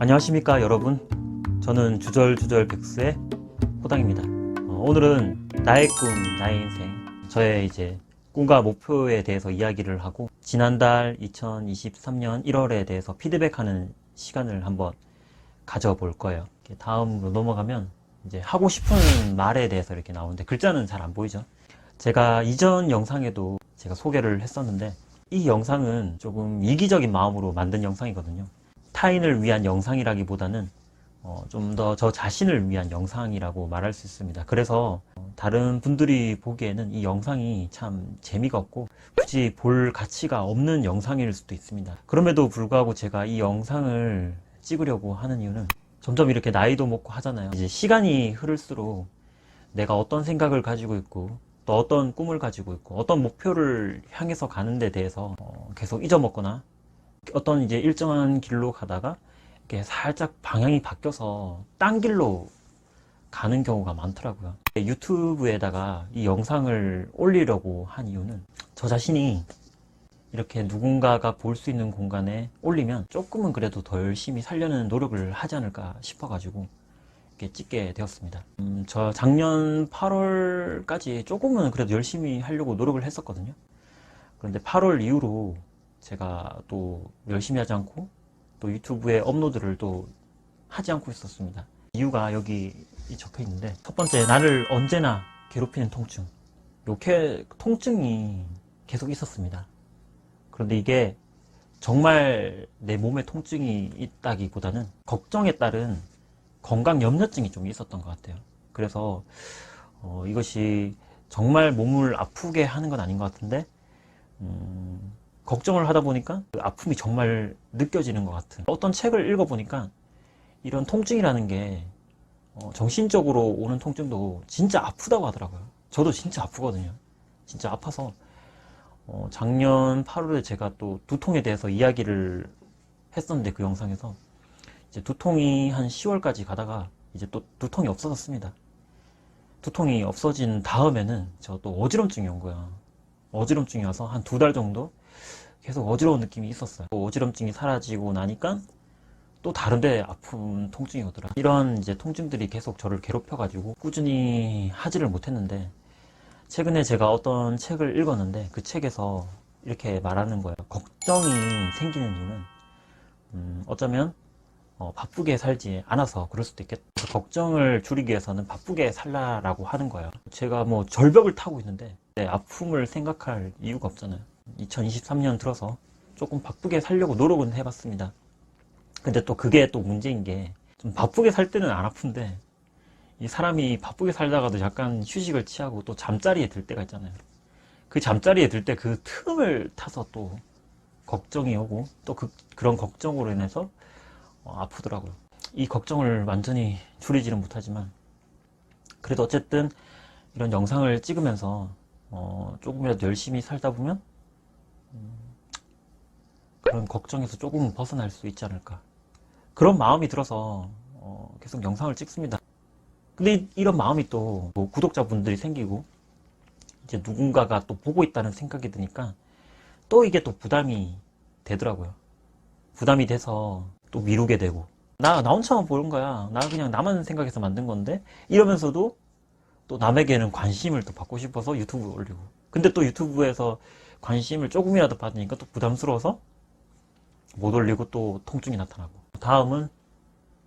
안녕하십니까 여러분, 저는 주절주절 백수의 호당입니다. 오늘은 나의 꿈, 나의 인생, 저의 이제 꿈과 목표에 대해서 이야기를 하고, 지난달 2023년 1월에 대해서 피드백하는 시간을 한번 가져볼 거예요. 다음으로 넘어가면 이제 하고 싶은 말에 대해서 이렇게 나오는데 글자는 잘 안 보이죠. 제가 이전 영상에도 제가 소개를 했었는데, 이 영상은 조금 이기적인 마음으로 만든 영상이거든요. 타인을 위한 영상이라기보다는 좀 더 저 자신을 위한 영상이라고 말할 수 있습니다. 그래서 다른 분들이 보기에는 이 영상이 참 재미가 없고 굳이 볼 가치가 없는 영상일 수도 있습니다. 그럼에도 불구하고 제가 이 영상을 찍으려고 하는 이유는, 점점 이렇게 나이도 먹고 하잖아요. 이제 시간이 흐를수록 내가 어떤 생각을 가지고 있고, 또 어떤 꿈을 가지고 있고, 어떤 목표를 향해서 가는 데 대해서 계속 잊어먹거나, 어떤 이제 일정한 길로 가다가 이렇게 살짝 방향이 바뀌어서 딴 길로 가는 경우가 많더라고요. 유튜브에다가 이 영상을 올리려고 한 이유는, 저 자신이 이렇게 누군가가 볼 수 있는 공간에 올리면 조금은 그래도 더 열심히 살려는 노력을 하지 않을까 싶어가지고 이렇게 찍게 되었습니다. 저 작년 8월까지 조금은 그래도 열심히 하려고 노력을 했었거든요. 그런데 8월 이후로 제가 또 열심히 하지 않고 또 유튜브에 업로드를 또 하지 않고 있었습니다. 이유가 여기 적혀 있는데, 첫 번째, 나를 언제나 괴롭히는 통증. 이렇게 통증이 계속 있었습니다. 그런데 이게 정말 내 몸에 통증이 있다기보다는 걱정에 따른 건강 염려증이 좀 있었던 것 같아요. 그래서 이것이 정말 몸을 아프게 하는 건 아닌 것 같은데, 걱정을 하다 보니까 그 아픔이 정말 느껴지는 것 같은, 어떤 책을 읽어보니까 이런 통증이라는 게 정신적으로 오는 통증도 진짜 아프다고 하더라고요. 저도 진짜 아프거든요. 진짜 아파서 작년 8월에 제가 또 두통에 대해서 이야기를 했었는데, 그 영상에서 이제 두통이 한 10월까지 가다가 이제 또 두통이 없어졌습니다. 두통이 없어진 다음에는 저 또 어지럼증이 온 거야. 어지럼증이 와서 한 2달 정도 계속 어지러운 느낌이 있었어요. 또 어지럼증이 사라지고 나니까 또 다른데 아픈 통증이 오더라. 이런 이제 통증들이 계속 저를 괴롭혀가지고 꾸준히 하지를 못했는데, 최근에 제가 어떤 책을 읽었는데 그 책에서 이렇게 말하는 거예요. 걱정이 생기는 이유는 어쩌면 바쁘게 살지 않아서 그럴 수도 있겠다. 걱정을 줄이기 위해서는 바쁘게 살라라고 하는 거예요. 제가 뭐 절벽을 타고 있는데 아픔을 생각할 이유가 없잖아요. 2023년 들어서 조금 바쁘게 살려고 노력은 해봤습니다. 근데 또 그게 또 문제인 게, 좀 바쁘게 살 때는 안 아픈데 이 사람이 바쁘게 살다가도 약간 휴식을 취하고 또 잠자리에 들 때가 있잖아요. 그 잠자리에 들 때 그 틈을 타서 또 걱정이 오고, 또 그런 걱정으로 인해서 아프더라고요. 이 걱정을 완전히 줄이지는 못하지만, 그래도 어쨌든 이런 영상을 찍으면서 조금이라도 열심히 살다 보면 그런 걱정에서 조금 벗어날 수 있지 않을까, 그런 마음이 들어서 계속 영상을 찍습니다. 근데 이런 마음이 또 뭐 구독자분들이 생기고 이제 누군가가 또 보고 있다는 생각이 드니까 또 이게 또 부담이 되더라고요. 부담이 돼서 또 미루게 되고, 나 혼자만 보는 거야, 나 그냥 나만 생각해서 만든 건데, 이러면서도 또 남에게는 관심을 또 받고 싶어서 유튜브에 올리고, 근데 또 유튜브에서 관심을 조금이라도 받으니까 또 부담스러워서 못 올리고 또 통증이 나타나고. 다음은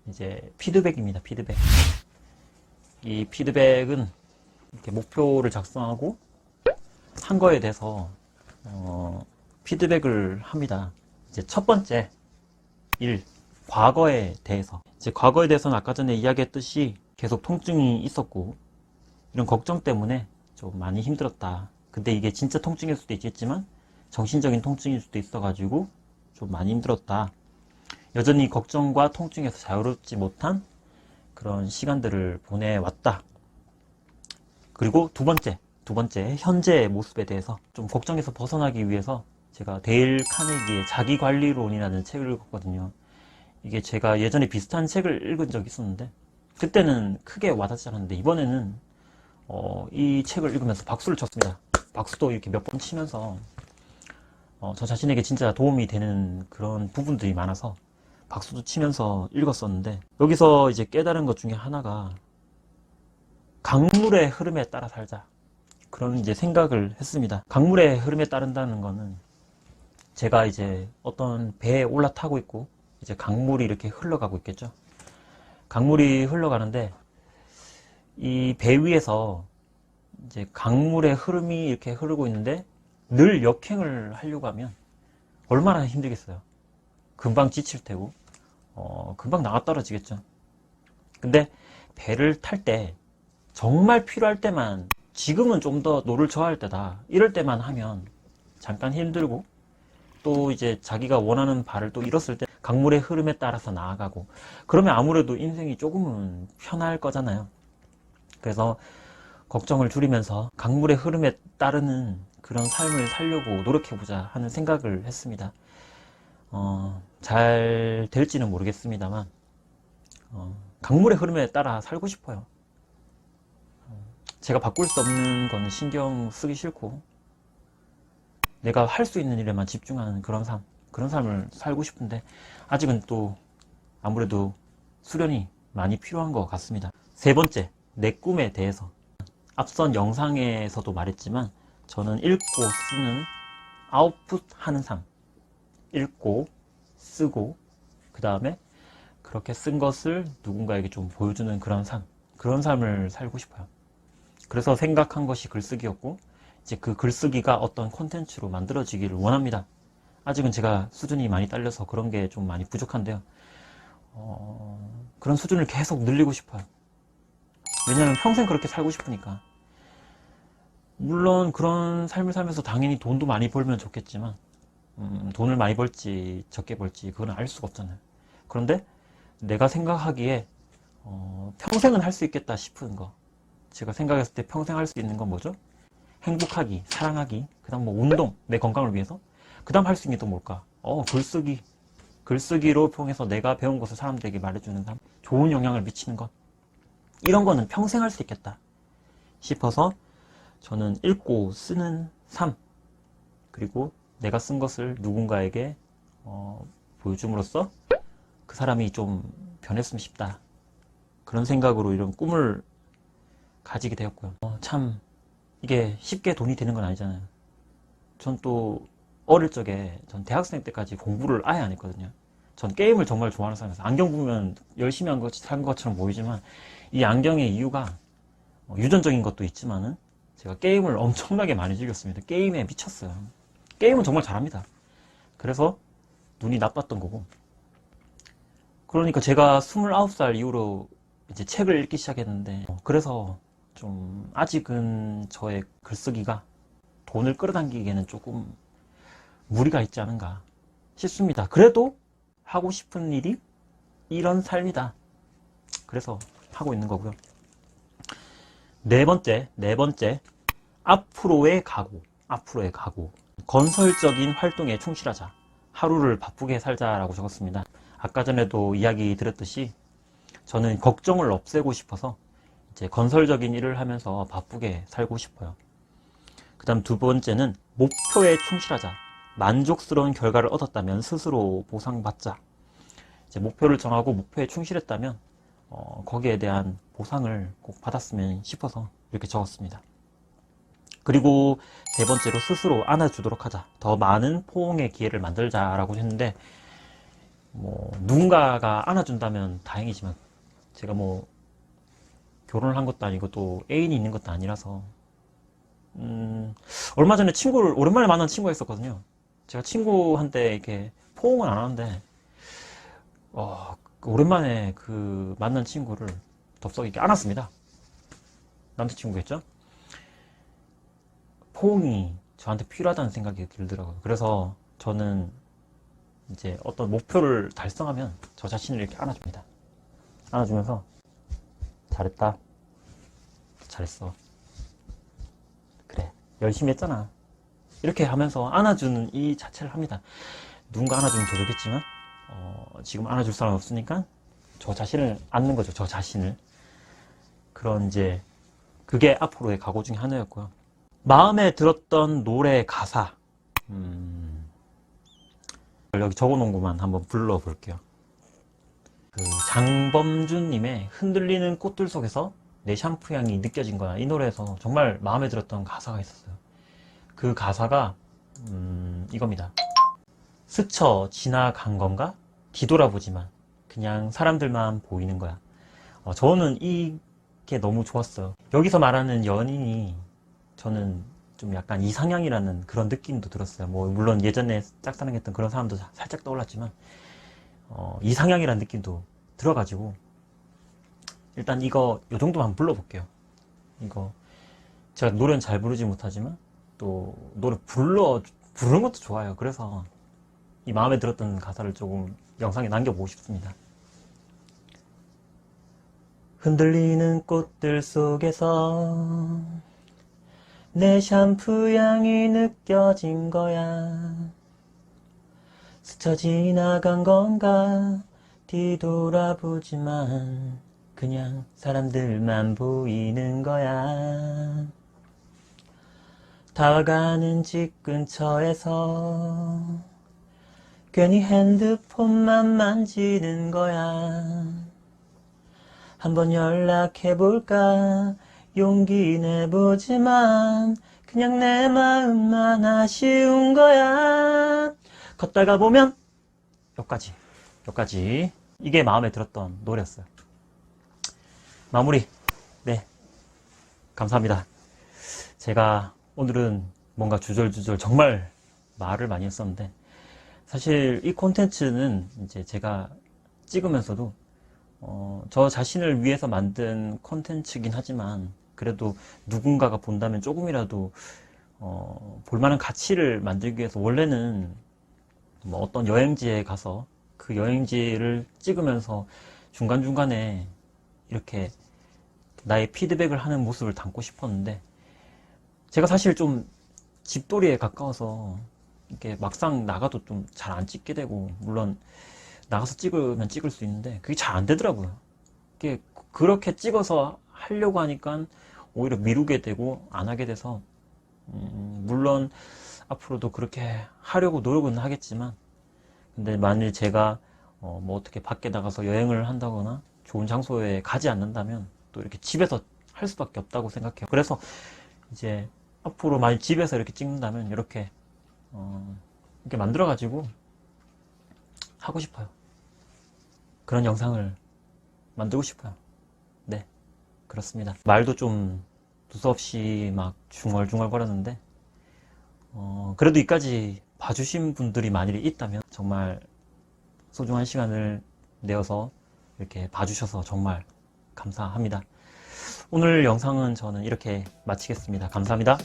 이제 피드백입니다. 피드백. 이 피드백은 이렇게 목표를 작성하고 한 거에 대해서 피드백을 합니다. 이제 첫 번째, 과거에 대해서. 이제 과거에 대해서는 아까 전에 이야기했듯이 계속 통증이 있었고, 이런 걱정 때문에 좀 많이 힘들었다. 근데 이게 진짜 통증일 수도 있겠지만 정신적인 통증일 수도 있어가지고 좀 많이 힘들었다. 여전히 걱정과 통증에서 자유롭지 못한 그런 시간들을 보내왔다. 그리고 두 번째, 현재의 모습에 대해서 좀 걱정에서 벗어나기 위해서 제가 데일 카네기의 자기관리론이라는 책을 읽었거든요. 이게 제가 예전에 비슷한 책을 읽은 적이 있었는데 그때는 크게 와닿지 않았는데, 이번에는 이 책을 읽으면서 박수를 쳤습니다. 박수도 이렇게 몇 번 치면서 저 자신에게 진짜 도움이 되는 그런 부분들이 많아서 박수도 치면서 읽었었는데, 여기서 이제 깨달은 것 중에 하나가 강물의 흐름에 따라 살자, 그런 이제 생각을 했습니다. 강물의 흐름에 따른다는 거는, 제가 이제 어떤 배에 올라타고 있고 이제 강물이 이렇게 흘러가고 있겠죠. 강물이 흘러가는데 이 배 위에서 이제 강물의 흐름이 이렇게 흐르고 있는데 늘 역행을 하려고 하면 얼마나 힘들겠어요. 금방 지칠 테고 금방 나가 떨어지겠죠. 근데 배를 탈 때 정말 필요할 때만, 지금은 좀 더 노를 저할 때다, 이럴 때만 하면 잠깐 힘들고, 또 이제 자기가 원하는 바를 또 잃었을 때 강물의 흐름에 따라서 나아가고, 그러면 아무래도 인생이 조금은 편할 거잖아요. 그래서 걱정을 줄이면서 강물의 흐름에 따르는 그런 삶을 살려고 노력해보자 하는 생각을 했습니다. 잘 될지는 모르겠습니다만 강물의 흐름에 따라 살고 싶어요. 제가 바꿀 수 없는 거는 신경 쓰기 싫고, 내가 할 수 있는 일에만 집중하는 그런 삶을 살고 싶은데, 아직은 또 아무래도 수련이 많이 필요한 것 같습니다. 세 번째, 내 꿈에 대해서. 앞선 영상에서도 말했지만 저는 읽고 쓰는, 아웃풋하는 삶, 읽고 쓰고 그 다음에 그렇게 쓴 것을 누군가에게 좀 보여주는 그런 삶을 살고 싶어요. 그래서 생각한 것이 글쓰기였고, 이제 그 글쓰기가 어떤 콘텐츠로 만들어지기를 원합니다. 아직은 제가 수준이 많이 딸려서 그런 게 좀 많이 부족한데요. 그런 수준을 계속 늘리고 싶어요. 왜냐하면 평생 그렇게 살고 싶으니까. 물론 그런 삶을 살면서 당연히 돈도 많이 벌면 좋겠지만, 돈을 많이 벌지 적게 벌지 그건 알 수가 없잖아요. 그런데 내가 생각하기에 평생은 할 수 있겠다 싶은 거, 제가 생각했을 때 평생 할 수 있는 건 뭐죠? 행복하기, 사랑하기, 그 다음 뭐 운동, 내 건강을 위해서, 그 다음 할 수 있는 게 또 뭘까? 글쓰기로 통해서 내가 배운 것을 사람들에게 말해주는 삶, 좋은 영향을 미치는 것, 이런 거는 평생 할 수 있겠다 싶어서 저는 읽고 쓰는 삶, 그리고 내가 쓴 것을 누군가에게 보여줌으로써 그 사람이 좀 변했으면 싶다, 그런 생각으로 이런 꿈을 가지게 되었고요. 참 이게 쉽게 돈이 되는 건 아니잖아요. 전 또 어릴 적에, 전 대학생 때까지 공부를 아예 안 했거든요. 전 게임을 정말 좋아하는 사람이었어요. 안경 보면 열심히 산 것처럼 보이지만 이 안경의 이유가 유전적인 것도 있지만은 제가 게임을 엄청나게 많이 즐겼습니다. 게임에 미쳤어요. 게임은 정말 잘합니다. 그래서 눈이 나빴던 거고, 그러니까 제가 29살 이후로 이제 책을 읽기 시작했는데, 그래서 좀 아직은 저의 글쓰기가 돈을 끌어당기기에는 조금 무리가 있지 않은가 싶습니다. 그래도 하고 싶은 일이 이런 삶이다, 그래서 하고 있는 거고요. 네 번째, 앞으로의 각오. 건설적인 활동에 충실하자, 하루를 바쁘게 살자라고 적었습니다. 아까 전에도 이야기 드렸듯이 저는 걱정을 없애고 싶어서 이제 건설적인 일을 하면서 바쁘게 살고 싶어요. 그 다음 두 번째는 목표에 충실하자. 만족스러운 결과를 얻었다면 스스로 보상받자. 이제 목표를 정하고 목표에 충실했다면 거기에 대한 보상을 꼭 받았으면 싶어서 이렇게 적었습니다. 그리고 세 번째로 스스로 안아주도록 하자. 더 많은 포옹의 기회를 만들자라고 했는데, 누군가가 안아준다면 다행이지만 제가 결혼을 한 것도 아니고 또 애인이 있는 것도 아니라서, 얼마 전에 오랜만에 만난 친구가 있었거든요. 제가 친구한테 이렇게 포옹은 안 하는데, 오랜만에 그 만난 친구를 덥석 이렇게 안았습니다. 남자친구겠죠? 포옹이 저한테 필요하다는 생각이 들더라고요. 그래서 저는 이제 어떤 목표를 달성하면 저 자신을 이렇게 안아줍니다. 안아주면서 잘했다, 잘했어, 그래, 열심히 했잖아, 이렇게 하면서 안아주는 이 자체를 합니다. 누군가 안아주면 더 좋겠지만 지금 안아줄 사람 없으니까 저 자신을 안는 거죠. 저 자신을. 그런 이제 그게 앞으로의 각오 중에 하나였고요. 마음에 들었던 노래 가사, 여기 적어놓은 것만 한번 불러볼게요. 그 장범준님의 흔들리는 꽃들 속에서 내 샴푸 향이 느껴진 거야. 이 노래에서 정말 마음에 들었던 가사가 있었어요. 그 가사가 이겁니다. 스쳐 지나간 건가? 뒤돌아보지만 그냥 사람들만 보이는 거야. 저는 이게 너무 좋았어요. 여기서 말하는 연인이 저는 좀 약간 이상향이라는 그런 느낌도 들었어요. 뭐 물론 예전에 짝사랑했던 그런 사람도 살짝 떠올랐지만 이상향이라는 느낌도 들어가지고 일단 이거 요 정도만 불러볼게요. 이거 제가 노래는 잘 부르지 못하지만 또 노래 부르는 것도 좋아요. 그래서 이 마음에 들었던 가사를 조금 영상에 남겨보고 싶습니다. 흔들리는 꽃들 속에서 내 샴푸 향이 느껴진 거야. 스쳐 지나간 건가 뒤돌아보지만 그냥 사람들만 보이는 거야. 다가가는 집 근처에서 괜히 핸드폰만 만지는 거야. 한번 연락해볼까 용기 내보지만 그냥 내 마음만 아쉬운 거야. 걷다가 보면 여기까지 이게 마음에 들었던 노래였어요. 마무리. 네, 감사합니다. 제가 오늘은 뭔가 주절주절 정말 말을 많이 했었는데 사실 이 콘텐츠는 이제 제가 찍으면서도 저 자신을 위해서 만든 콘텐츠긴 하지만 그래도 누군가가 본다면 조금이라도 볼만한 가치를 만들기 위해서 원래는 뭐 어떤 여행지에 가서 그 여행지를 찍으면서 중간중간에 이렇게 나의 피드백을 하는 모습을 담고 싶었는데 제가 사실 좀 집돌이에 가까워서 이렇게 막상 나가도 좀 잘 안 찍게 되고 물론 나가서 찍으면 찍을 수 있는데 그게 잘 안 되더라고요. 이게 그렇게 찍어서 하려고 하니까 오히려 미루게 되고 안 하게 돼서 물론 앞으로도 그렇게 하려고 노력은 하겠지만 근데 만일 제가 뭐 어떻게 밖에 나가서 여행을 한다거나 좋은 장소에 가지 않는다면 또 이렇게 집에서 할 수밖에 없다고 생각해요. 그래서 이제 앞으로 만약 집에서 이렇게 찍는다면 이렇게 이렇게 만들어 가지고 하고 싶어요. 그런 영상을 만들고 싶어요. 네, 그렇습니다. 말도 좀 두서없이 막 중얼중얼 거렸는데 그래도 이까지 봐주신 분들이 만일에 있다면 정말 소중한 시간을 내어서 이렇게 봐주셔서 정말 감사합니다. 오늘 영상은 저는 이렇게 마치겠습니다. 감사합니다.